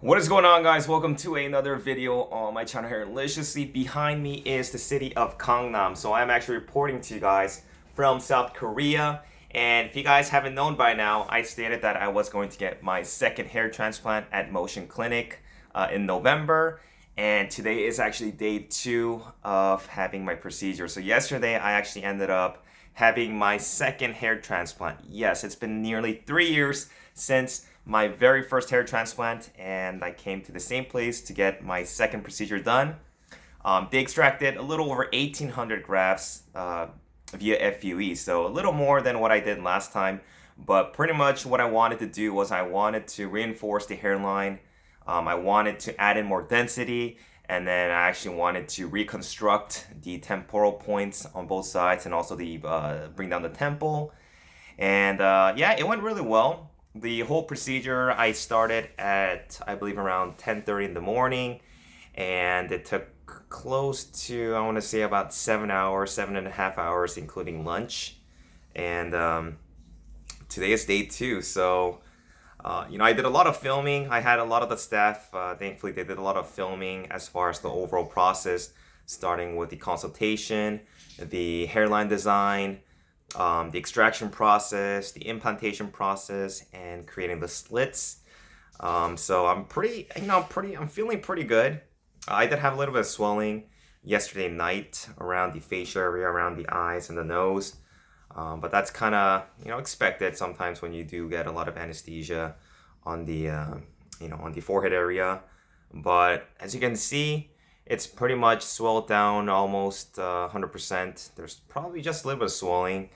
What is going on, guys? Welcome to another video on my channel Hairliciously. Behind me is the city of Gangnam. So I'm actually reporting to you guys from South Korea. And if you guys haven't known by now, I stated that I was going to get my second hair transplant at Motion Clinic in November. And today is actually day 2 of having my procedure. So yesterday I actually ended up having my second hair transplant. Yes, it's been nearly 3 years since my very first hair transplant, and I came to the same place to get my second procedure done. They extracted a little over 1,800 grafts via FUE, so a little more than what I did last time. But pretty much what I wanted to do was I wanted to reinforce the hairline. I wanted to add in more density, and then I actually wanted to reconstruct the temporal points on both sides and also the bring down the temple. And yeah, it went really well. The whole procedure I started at, I believe, around 10:30 in the morning, and it took close to, I want to say, about 7 hours, 7.5 hours, including lunch. And today is day 2, so I did a lot of filming. I had a lot of the staff. Thankfully, they did a lot of filming as far as the overall process, starting with the consultation, the hairline design, the extraction process, the implantation process, and creating the slits. So I'm I'm feeling pretty good. I did have a little bit of swelling yesterday night around the facial area, around the eyes and the nose. But that's kind of, expected sometimes when you do get a lot of anesthesia on the, on the forehead area. But as you can see, it's pretty much swelled down almost 100%. There's probably just a little bit of swelling.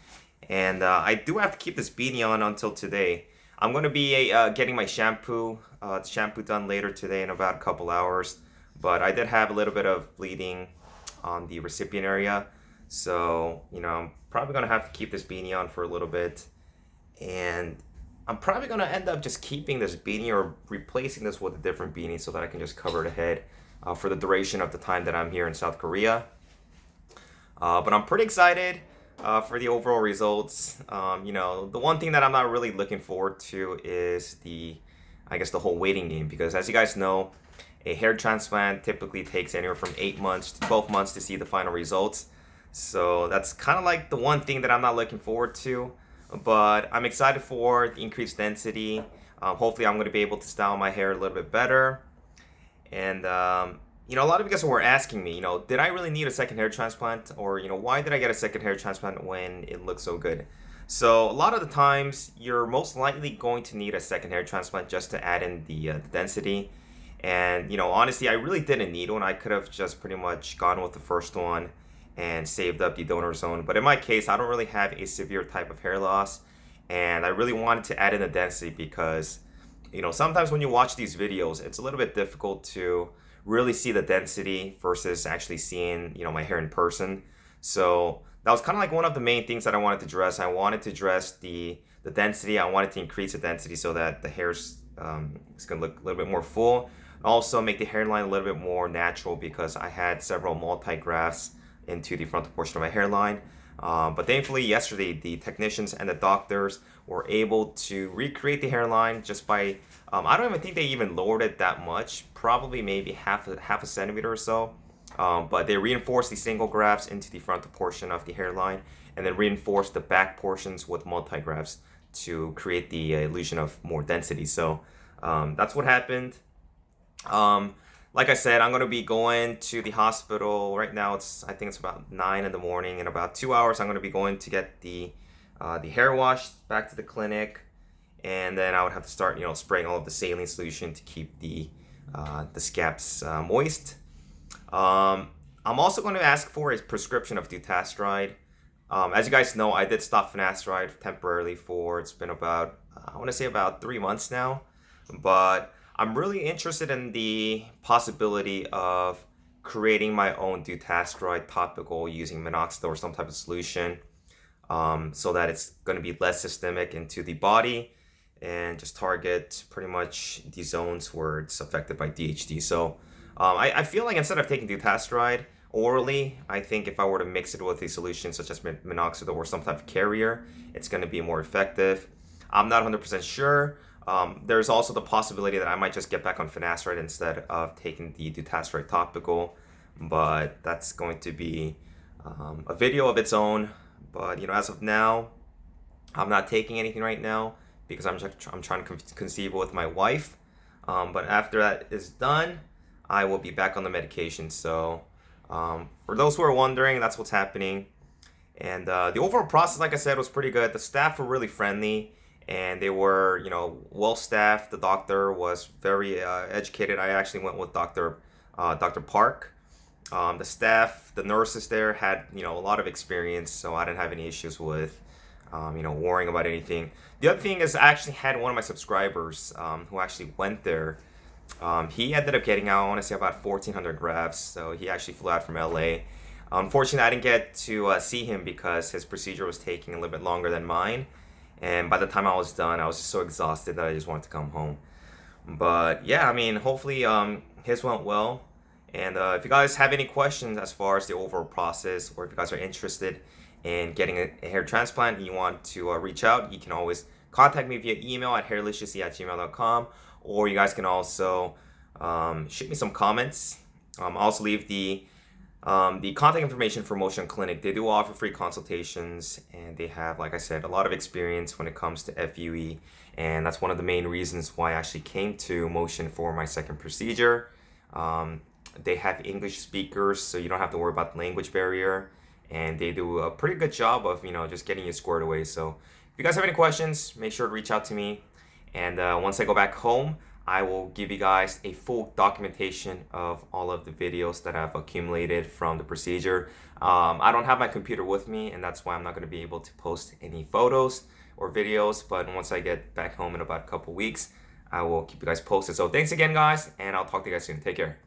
And I do have to keep this beanie on until today. I'm going to be getting my shampoo done later today in about a couple hours. But I did have a little bit of bleeding on the recipient area. So, I'm probably going to have to keep this beanie on for a little bit. And I'm probably going to end up just keeping this beanie or replacing this with a different beanie so that I can just cover the head for the duration of the time that I'm here in South Korea. But I'm pretty excited for the overall results. The one thing that I'm not really looking forward to is the whole waiting game, because as you guys know, a hair transplant typically takes anywhere from 8 months to 12 months to see the final results. So that's kind of like the one thing that I'm not looking forward to. But I'm excited for the increased density. Hopefully I'm going to be able to style my hair a little bit better. And a lot of you guys were asking me, did I really need a second hair transplant? Or, why did I get a second hair transplant when it looks so good? So a lot of the times, you're most likely going to need a second hair transplant just to add in the density. And, honestly, I really didn't need one. I could have just pretty much gone with the first one and saved up the donor zone. But in my case, I don't really have a severe type of hair loss. And I really wanted to add in the density because, sometimes when you watch these videos, it's a little bit difficult to really see the density versus actually seeing, my hair in person. So that was kind of like one of the main things that I wanted to address. I wanted to address the density. I wanted to increase the density so that the hair's is going to look a little bit more full. Also make the hairline a little bit more natural because I had several multi-grafts into the frontal portion of my hairline. But thankfully yesterday, the technicians and the doctors were able to recreate the hairline just by, I don't even think they even lowered it that much, probably maybe half a centimeter or so. But they reinforced the single grafts into the frontal portion of the hairline and then reinforced the back portions with multi-grafts to create the illusion of more density. So that's what happened. Like I said, I'm going to be going to the hospital right now. I think it's about 9 in the morning. In about 2 hours, I'm going to be going to get the hair washed back to the clinic, and then I would have to start, spraying all of the saline solution to keep the scabs moist. I'm also going to ask for a prescription of dutasteride. As you guys know, I did stop finasteride temporarily it's been about, I want to say about 3 months now, but I'm really interested in the possibility of creating my own dutasteride topical using Minoxidil or some type of solution, so that it's going to be less systemic into the body and just target pretty much the zones where it's affected by DHT. So I feel like instead of taking dutasteride orally, I think if I were to mix it with a solution such as Minoxidil or some type of carrier, it's going to be more effective. I'm not 100% sure. There's also the possibility that I might just get back on finasteride instead of taking the dutasteride topical, but that's going to be a video of its own. But as of now, I'm not taking anything right now because I'm trying to conceive with my wife. But after that is done, I will be back on the medication. So for those who are wondering, that's what's happening. And the overall process, like I said, was pretty good. The staff were really friendly, and they were, well staffed. The doctor was very educated. I actually went with Dr. Park. The staff, the nurses there had, a lot of experience, so I didn't have any issues with, worrying about anything. The other thing is I actually had one of my subscribers who actually went there. He ended up getting out, I want to say, about 1,400 grafts, so he actually flew out from LA. Unfortunately, I didn't get to see him because his procedure was taking a little bit longer than mine. And by the time I was done, I was just so exhausted that I just wanted to come home. But yeah, I mean, hopefully his went well. And if you guys have any questions as far as the overall process, or if you guys are interested in getting a hair transplant and you want to reach out, you can always contact me via email at hairliciously@gmail.com, or you guys can also shoot me some comments. I'll also leave the contact information for Motion Clinic. They do offer free consultations, and they have, like I said, a lot of experience when it comes to FUE, and that's one of the main reasons why I actually came to Motion for my second procedure. They have English speakers, so you don't have to worry about the language barrier, and they do a pretty good job of, just getting you squared away. So if you guys have any questions, make sure to reach out to me, and once I go back home, I will give you guys a full documentation of all of the videos that I've accumulated from the procedure. I don't have my computer with me, and that's why I'm not going to be able to post any photos or videos, but once I get back home in about a couple weeks, I will keep you guys posted. So thanks again, guys, and I'll talk to you guys soon. Take care.